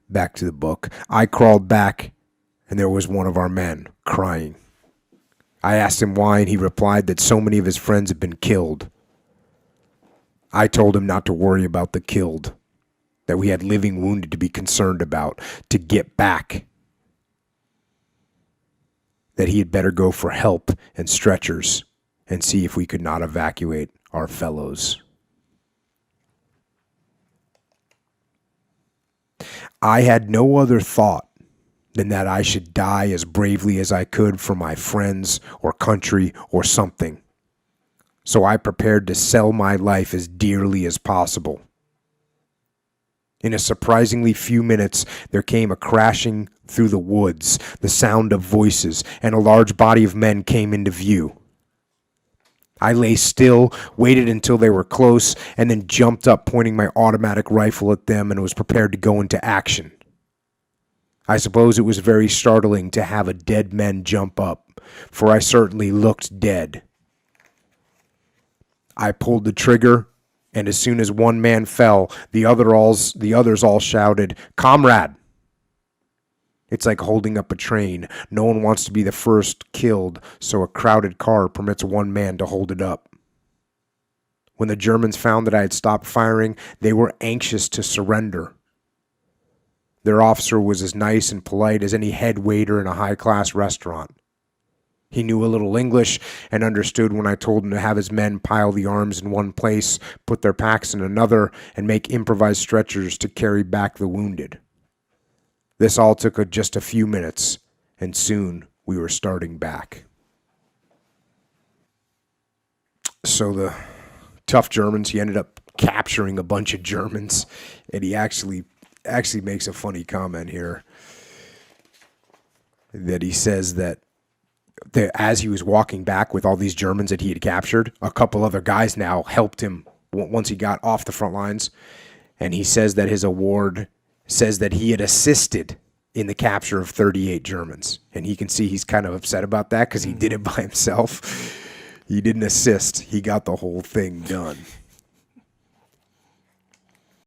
Back to the book. I crawled back, and there was one of our men crying. I asked him why, and he replied that so many of his friends had been killed. I told him not to worry about the killed, that we had living wounded to be concerned about, to get back, that he had better go for help and stretchers and see if we could not evacuate our fellows. I had no other thought than that I should die as bravely as I could for my friends or country or something. So I prepared to sell my life as dearly as possible. In a surprisingly few minutes, there came a crashing through the woods, the sound of voices, and a large body of men came into view. I lay still, waited until they were close, and then jumped up, pointing my automatic rifle at them, and was prepared to go into action. I suppose it was very startling to have a dead man jump up, for I certainly looked dead. I pulled the trigger, and as soon as one man fell, the others all shouted, "Comrade!" It's like holding up a train. No one wants to be the first killed, so a crowded car permits one man to hold it up. When the Germans found that I had stopped firing, they were anxious to surrender. Their officer was as nice and polite as any head waiter in a high-class restaurant. He knew a little English and understood when I told him to have his men pile the arms in one place, put their packs in another, and make improvised stretchers to carry back the wounded. This all took just a few minutes, and soon we were starting back. So the tough Germans, he ended up capturing a bunch of Germans, and he actually makes a funny comment here that he says that as he was walking back with all these Germans that he had captured, a couple other guys now helped him once he got off the front lines, and he says that his award says that he had assisted in the capture of 38 Germans. And he can see he's kind of upset about that because he did it by himself. He didn't assist. He got the whole thing done.